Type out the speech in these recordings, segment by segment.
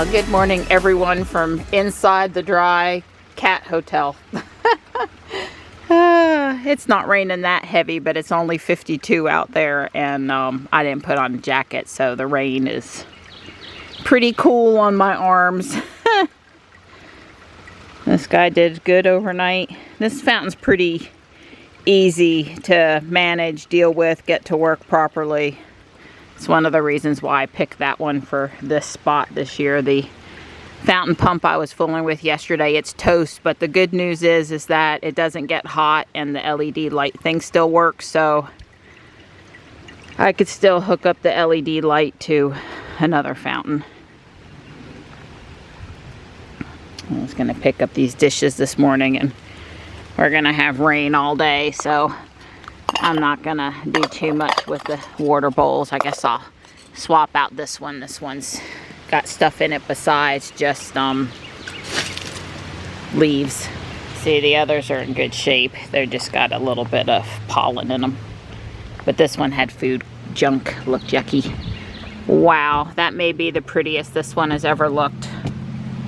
Good morning, everyone, from inside the dry cat hotel. It's not raining that heavy, but it's only 52 out there, and I didn't put on a jacket, so the rain is pretty cool on my arms. This guy did good overnight. This fountain's pretty easy to manage, deal with, get to work properly. It's one of the reasons why I picked that one for this spot this year. The fountain pump I was fooling with yesterday, it's toast, but the good news is that it doesn't get hot and the LED light thing still works, so I could still hook up the LED light to another fountain. I was gonna pick up these dishes this morning, and we're gonna have rain all day, so I'm not gonna do too much with the water bowls. I guess I'll swap out this one. This one's got stuff in it besides just leaves. See, the others are in good shape. They just got a little bit of pollen in them. But this one had food junk, looked yucky. Wow, that may be the prettiest this one has ever looked.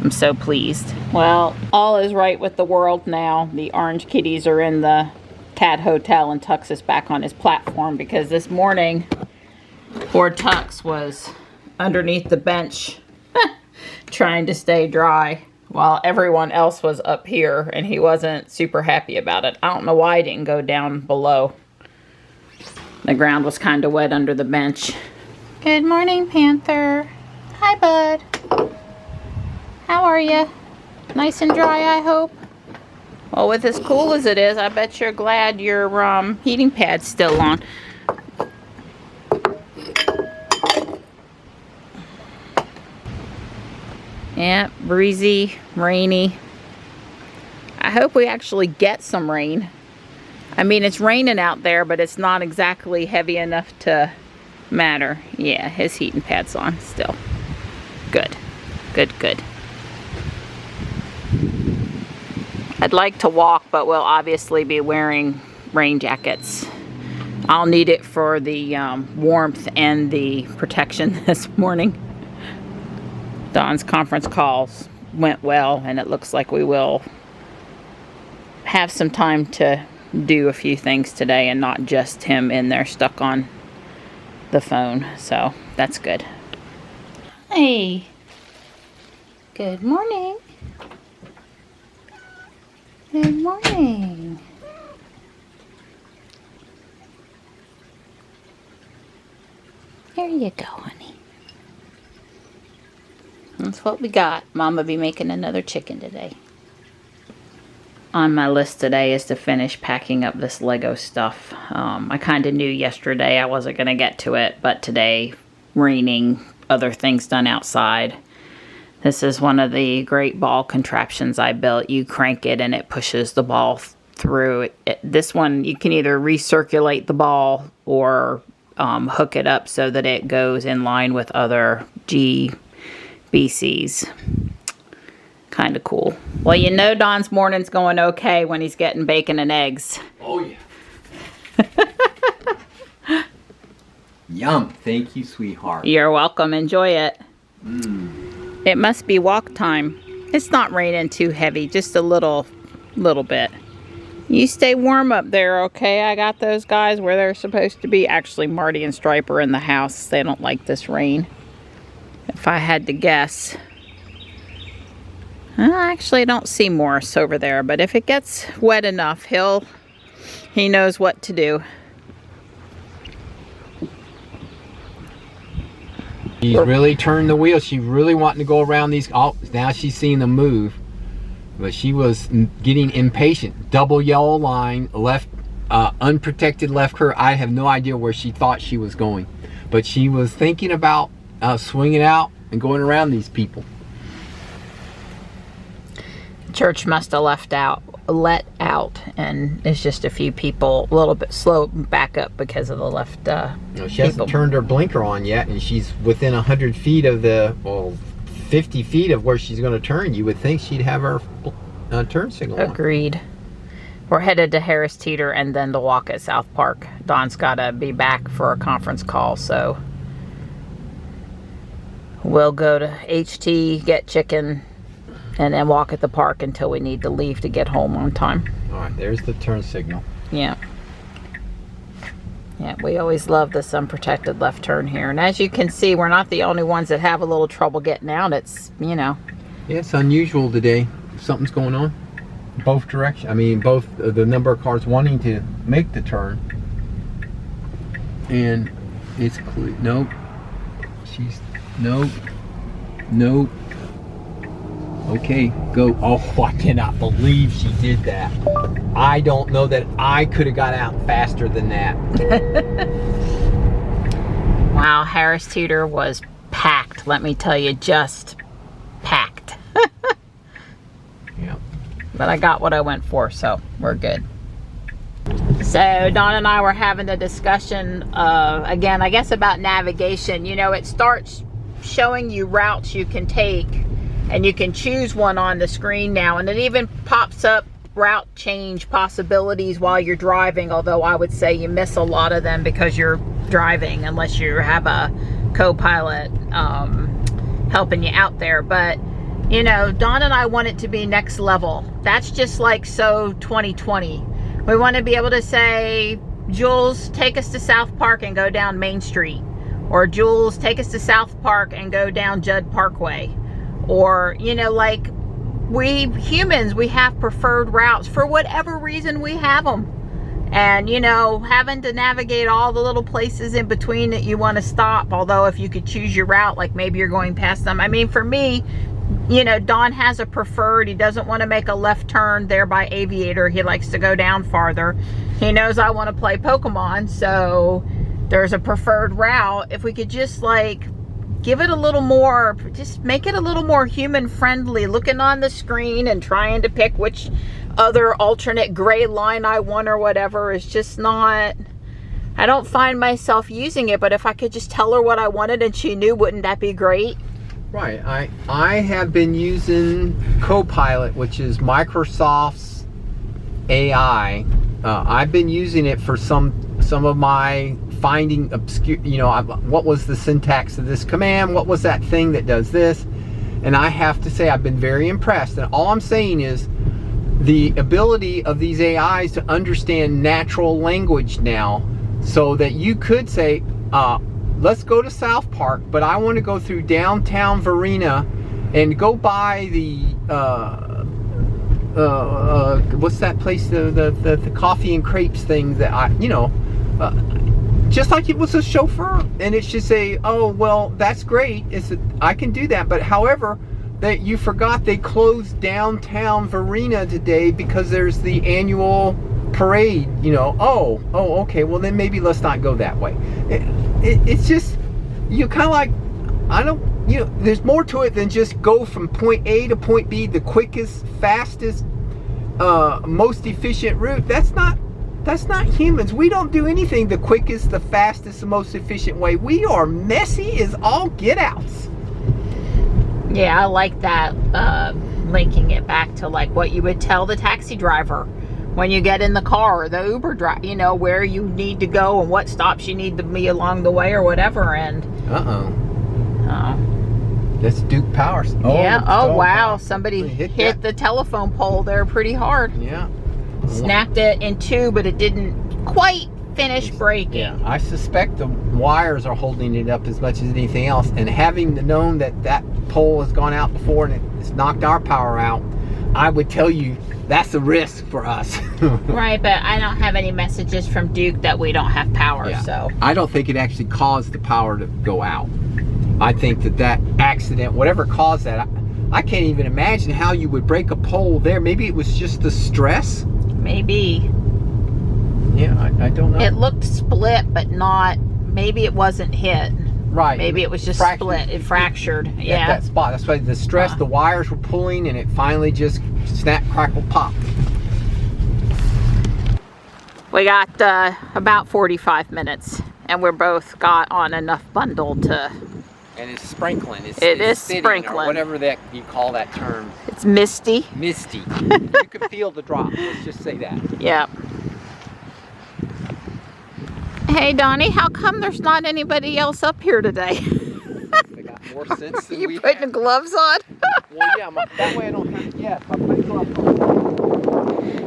I'm so pleased. Well, all is right with the world now. The orange kitties are in the cat hotel, and Tux is back on his platform because this morning poor Tux was underneath the bench trying to stay dry while everyone else was up here, and he wasn't super happy about it. I don't know why he didn't go down below. The ground was kind of wet under the bench. Good morning, Panther. Hi, bud. How are you? Nice and dry, I hope. Well, with as cool as it is, I bet you're glad your heating pad's still on. Yeah, breezy, rainy. I hope we actually get some rain. I mean, it's raining out there, but it's not exactly heavy enough to matter. Yeah, his heating pad's on still. Good, good, good. I'd like to walk, but we'll obviously be wearing rain jackets. I'll need it for the warmth and the protection this morning. Dawn's conference calls went well, and it looks like we will have some time to do a few things today and not just him in there stuck on the phone. So that's good. Hey, good morning. Good morning. Here you go, honey. That's what we got. Mama be making another chicken today. On my list today is to finish packing up this Lego stuff. I kind of knew yesterday I wasn't going to get to it, but today, raining, other things done outside. This is one of the great ball contraptions I built. You crank it and it pushes the ball through. This one, you can either recirculate the ball or hook it up so that it goes in line with other GBCs. Kind of cool. Well, you know Don's morning's going okay when he's getting bacon and eggs. Oh, yeah. Yum. Thank you, sweetheart. You're welcome. Enjoy it. Mmm. It must be walk time. It's not raining too heavy, just a little bit. You stay warm up there, okay? I got those guys where they're supposed to be. Actually, Marty and Stripe are in the house. They don't like this rain. If I had to guess. I actually don't see Morris over there, but if it gets wet enough, he knows what to do. She's really turned the wheel. She's really wanting to go around these. Oh, now she's seeing them move. But she was getting impatient. Double yellow line, left, unprotected left curve. I have no idea where she thought she was going. But she was thinking about swinging out and going around these people. Church must have let out, and it's just a few people a little bit slow back up because of the left she hasn't turned her blinker on yet, and she's within 100 feet of the 50 feet of where she's going to turn. You would think she'd have her turn signal on. Agreed. We're headed to Harris Teeter and then to walk at South Park. Dawn's got to be back for a conference call, so We'll go to HT, get chicken, and then walk at the park until we need to leave to get home on time. All right, there's the turn signal. Yeah. Yeah, we always love this unprotected left turn here. And as you can see, we're not the only ones that have a little trouble getting out. It's, you know. Yeah, it's unusual today. Something's going on. Both directions. I mean, both the number of cars wanting to make the turn. And it's clear. Nope. She's, nope. Nope. Okay, go. Oh, I cannot believe she did that. I don't know that I could have got out faster than that. Wow, Harris Teeter was packed. Let me tell you, just packed. Yeah. But I got what I went for, so we're good. So Don and I were having a discussion, again, I guess about navigation. You know, it starts showing you routes you can take, and you can choose one on the screen now, and it even pops up route change possibilities while you're driving, although I would say you miss a lot of them because you're driving, unless you have a co-pilot helping you out there. But you know, Don and I want it to be next level. That's just like so 2020. We want to be able to say, Jules, take us to South Park and go down Main Street, or Jules, take us to South Park and go down Judd Parkway. Or, you know, like, we humans, we have preferred routes. For whatever reason, we have them. And, you know, having to navigate all the little places in between that you want to stop. Although if you could choose your route, like maybe you're going past them. I mean, for me, you know, Don has a preferred. He doesn't want to make a left turn there by Aviator. He likes to go down farther. He knows I want to play Pokemon, so there's a preferred route. If we could just, like, give it a little more, just make it a little more human friendly, looking on the screen and trying to pick which other alternate gray line I want or whatever is just not, I don't find myself using it. But if I could just tell her what I wanted and she knew, wouldn't that be great? Right. I have been using Copilot, which is Microsoft's AI. I've been using it for some of my finding obscure, you know, what was the syntax of this command, what was that thing that does this, and I have to say I've been very impressed. And all I'm saying is the ability of these AIs to understand natural language now, so that you could say, let's go to South Park, but I want to go through downtown Verena and go by the what's that place, the coffee and crepes thing that I, you know, just like it was a chauffeur, and it should say, oh, well, that's great, I can do that. But however, that you forgot they closed downtown Verena today because there's the annual parade, you know. Oh, okay, well then maybe let's not go that way. It's just, you kind of like, I don't, you know, there's more to it than just go from point A to point B, the quickest, fastest, most efficient route. That's not humans. We don't do anything the quickest, the fastest, the most efficient way. We are messy as all get outs. Yeah, I like that, linking it back to like what you would tell the taxi driver when you get in the car, or the Uber driver, you know, where you need to go and what stops you need to be along the way or whatever. And that's Duke Powers. Yeah. Oh wow, somebody hit the telephone pole there pretty hard. Yeah. Snapped it in two, but it didn't quite finish breaking. Yeah, I suspect the wires are holding it up as much as anything else. And having known that pole has gone out before and it's knocked our power out, I would tell you that's a risk for us. Right, but I don't have any messages from Duke that we don't have power. Yeah. So I don't think it actually caused the power to go out. I think that accident, whatever caused that, I can't even imagine how you would break a pole there. Maybe it was just the stress. Maybe. Yeah, I don't know. It looked split, but not, maybe it wasn't hit. Right. Maybe it was just split. It fractured. Yeah. At that spot. That's why the stress, the wires were pulling, and it finally just snap, crackle, pop. We got about 45 minutes, and we're both got on enough bundle to... And it's sprinkling. It is sitting, sprinkling. Or whatever that you call that term. It's misty. Misty. You can feel the drop. Let's just say that. Yeah. Hey, Donnie, how come there's not anybody else up here today? They got more sense than You putting the gloves on? Well, yeah, that way I don't have to. Yeah, I put gloves on.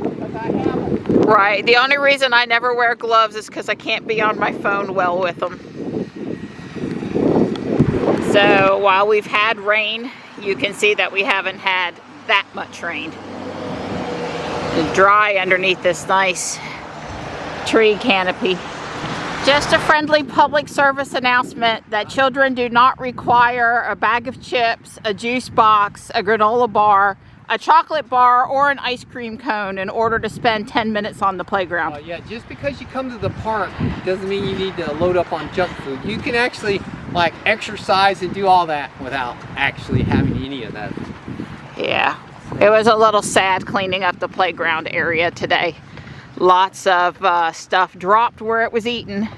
Because I haven't. Right. The only reason I never wear gloves is because I can't be on my phone well with them. So while we've had rain, you can see that we haven't had that much rain. It's dry underneath this nice tree canopy. Just a friendly public service announcement that children do not require a bag of chips, a juice box, a granola bar, a chocolate bar, or an ice cream cone in order to spend 10 minutes on the playground. Yeah, just because you come to the park doesn't mean you need to load up on junk food. You can actually like exercise and do all that without actually having any of that. Yeah, it was a little sad cleaning up the playground area today. Lots of stuff dropped where it was eaten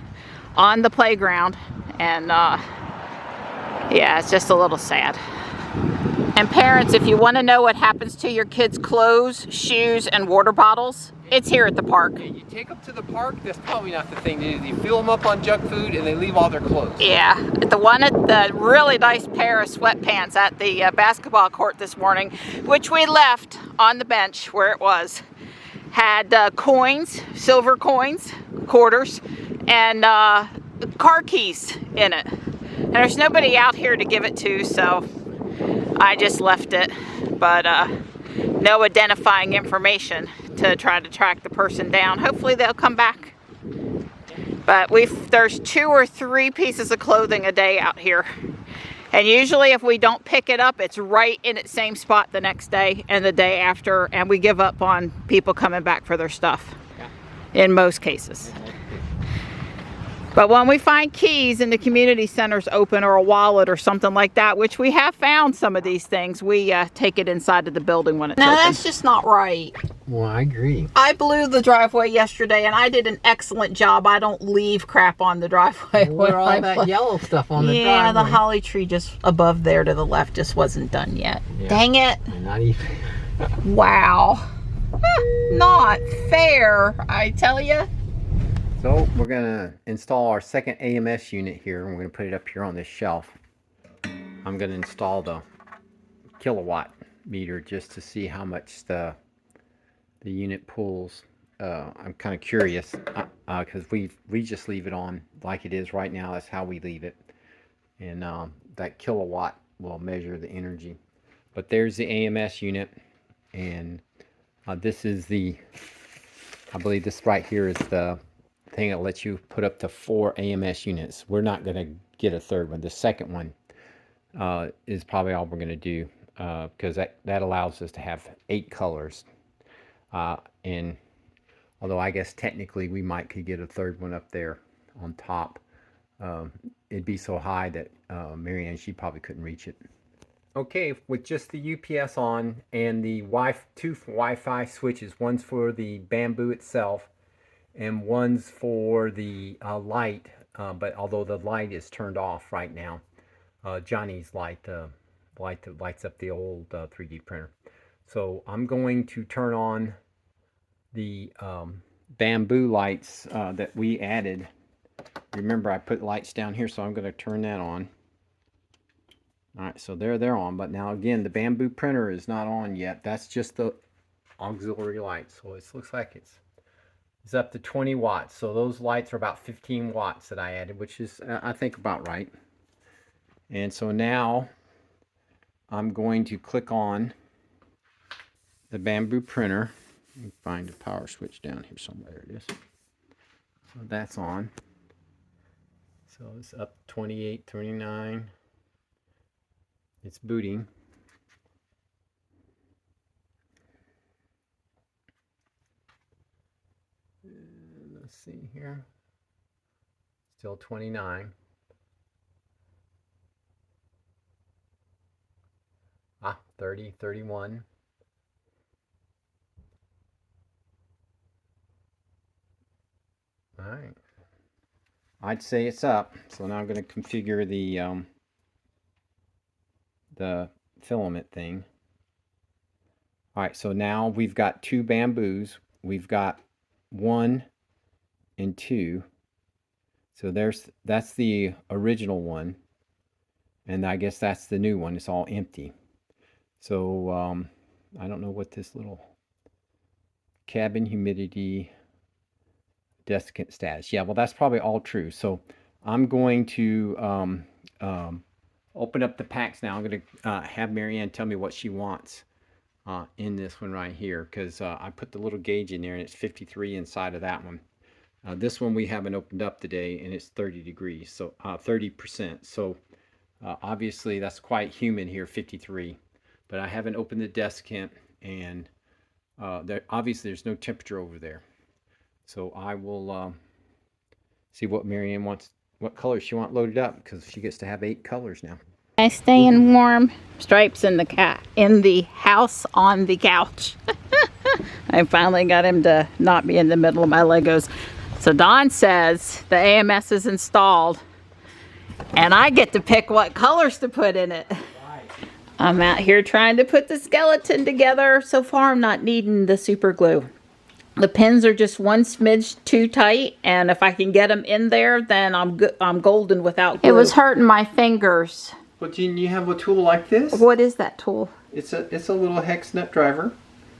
on the playground, and yeah, it's just a little sad. And parents, if you want to know what happens to your kids' clothes, shoes, and water bottles, it's here at the park. Yeah, you take them to the park, that's probably not the thing to do. You fill them up on junk food and they leave all their clothes. Yeah, the one at the really nice pair of sweatpants at the basketball court this morning, which we left on the bench where it was, had coins, silver coins, quarters, and car keys in it. And there's nobody out here to give it to, so I just left it. But no identifying information to try to track the person down. Hopefully they'll come back. But there's 2 or 3 pieces of clothing a day out here. And usually if we don't pick it up, it's right in its same spot the next day and the day after, and we give up on people coming back for their stuff, in most cases. But when we find keys and the community center's open, or a wallet or something like that, which we have found some of these things, we take it inside of the building when it's open. That's just not right. Well, I agree. I blew the driveway yesterday, and I did an excellent job. I don't leave crap on the driveway. What all that yellow stuff on the driveway? Yeah, the holly tree just above there to the left just wasn't done yet. Yeah. Dang it. Not even. Wow. Not fair, I tell you. So we're going to install our second AMS unit here. We're going to put it up here on this shelf. I'm going to install the kilowatt meter just to see how much the unit pulls. I'm kind of curious because we just leave it on like it is right now. That's how we leave it. And that kilowatt will measure the energy. But there's the AMS unit, and this is I believe this right here is the thing that lets you put up to 4 AMS units. We're not going to get a third one. The second one is probably all we're going to do because that allows us to have 8 colors. And although I guess technically we could get a third one up there on top, it'd be so high that Marianne, she probably couldn't reach it. Okay, with just the UPS on and the 2 Wi-Fi switches, one's for the bamboo itself and one's for the light, but although the light is turned off right now, Johnny's light, light that lights up the old 3D printer. So I'm going to turn on the bamboo lights that we added. Remember, I put lights down here, so I'm going to turn that on. Alright, so they're on, but now again, the bamboo printer is not on yet. That's just the auxiliary light, so it looks like it's up to 20 watts. So those lights are about 15 watts that I added, which is, I think, about right. And so now I'm going to click on the bamboo printer. Let me find the power switch down here somewhere. There it is. So that's on. So it's up 28, 29. It's booting. And let's see here. Still 29. 30, 31. All right. I'd say it's up. So now I'm going to configure the filament thing. All right, so now we've got 2 bamboos. We've got 1 and 2. So that's the original one. And I guess that's the new one. It's all empty. So I don't know what this little cabin humidity desiccant status. Yeah, well, that's probably all true. So I'm going to open up the packs now. I'm going to have Marianne tell me what she wants in this one right here, because I put the little gauge in there and it's 53 inside of that one. This one we haven't opened up today, and it's 30 degrees, so 30%. So obviously that's quite humid here, 53. But I haven't opened the desiccant, and obviously there's no temperature over there. So I will see what Marianne wants, what colors she wants loaded up, because she gets to have 8 colors now. Nice staying warm. Stripes in the house on the couch. I finally got him to not be in the middle of my Legos. So Don says the AMS is installed, and I get to pick what colors to put in it. I'm out here trying to put the skeleton together. So far I'm not needing the super glue. The pins are just one smidge too tight, and if I can get them in there, then I'm golden without glue. It was hurting my fingers. But you have a tool like this? What is that tool? It's a little hex nut driver.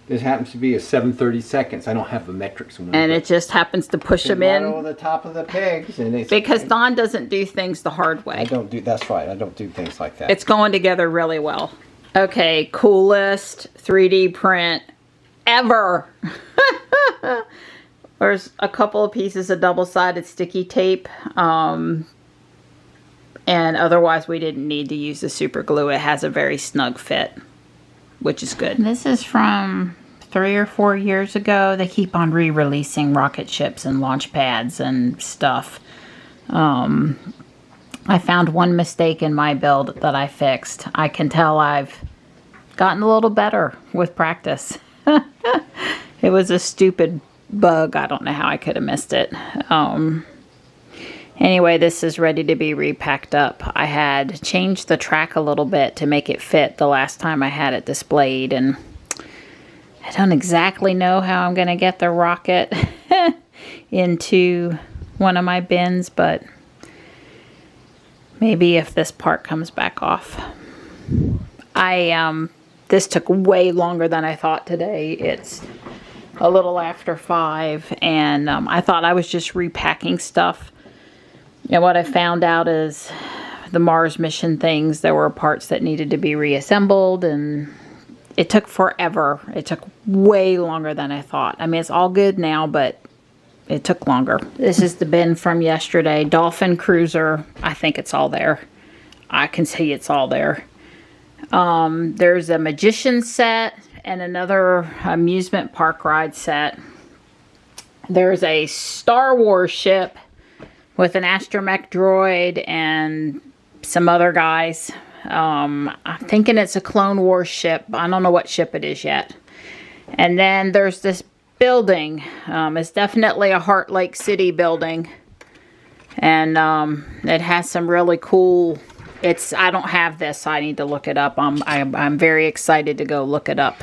This happens to be a 7/32. I don't have the metrics one. And it just happens to push them in. Right over the top of the pegs. And it's, because Don doesn't do things the hard way. That's right. I don't do things like that. It's going together really well. Okay, coolest 3D print ever. There's a couple of pieces of double-sided sticky tape. And otherwise we didn't need to use the super glue. It has a very snug fit, which is good. This is from 3 or 4 years ago. They keep on re-releasing rocket ships and launch pads and stuff. I found one mistake in my build that I fixed. I can tell I've gotten a little better with practice. It was a stupid bug. I don't know how I could have missed it. Anyway, this is ready to be repacked up. I had changed the track a little bit to make it fit the last time I had it displayed, and I don't exactly know how I'm going to get the rocket into one of my bins, but maybe if this part comes back off. This took way longer than I thought today. It's a little after 5, and I thought I was just repacking stuff. And what I found out is the Mars mission things, there were parts that needed to be reassembled, and it took forever. It took way longer than I thought. I mean, it's all good now, but it took longer. This is the bin from yesterday. Dolphin Cruiser. I think it's all there. I can see it's all there. There's a magician set and another amusement park ride set. There's a Star Wars ship with an astromech droid and some other guys. I'm thinking it's a Clone Wars ship. I don't know what ship it is yet. And then there's this building. It's definitely a Heart Lake City building. And it has some really cool... I don't have this, so I need to look it up. I'm very excited to go look it up.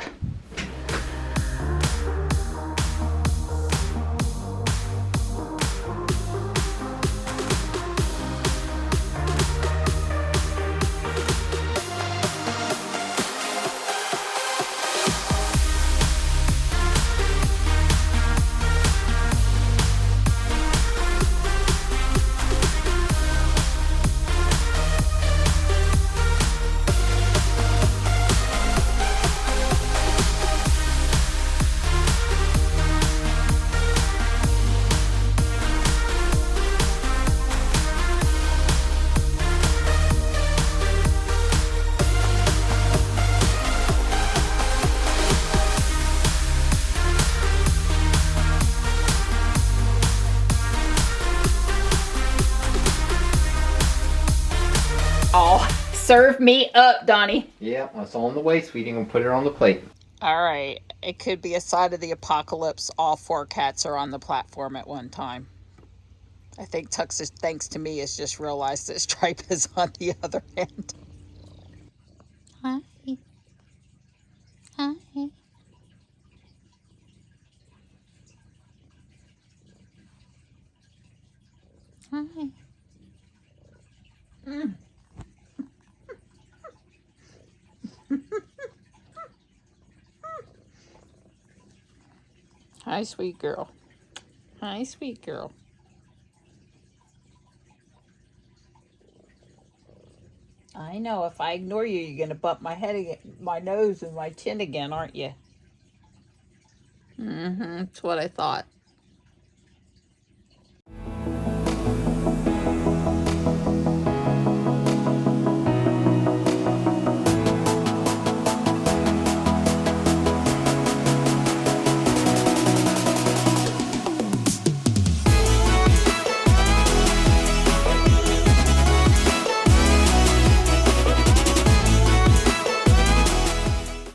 Oh, serve me up, Donnie. Yeah, that's on the way, sweetie. I'm gonna put it on the plate. All right. It could be a side of the apocalypse. All 4 cats are on the platform at one time. I think Tux, thanks to me, has just realized that Stripe is on the other end. Hi. Hi. Hi. Hi, sweet girl. Hi, sweet girl. I know, if I ignore you, you're going to bump my head again, my nose and my chin again, aren't you? That's what I thought.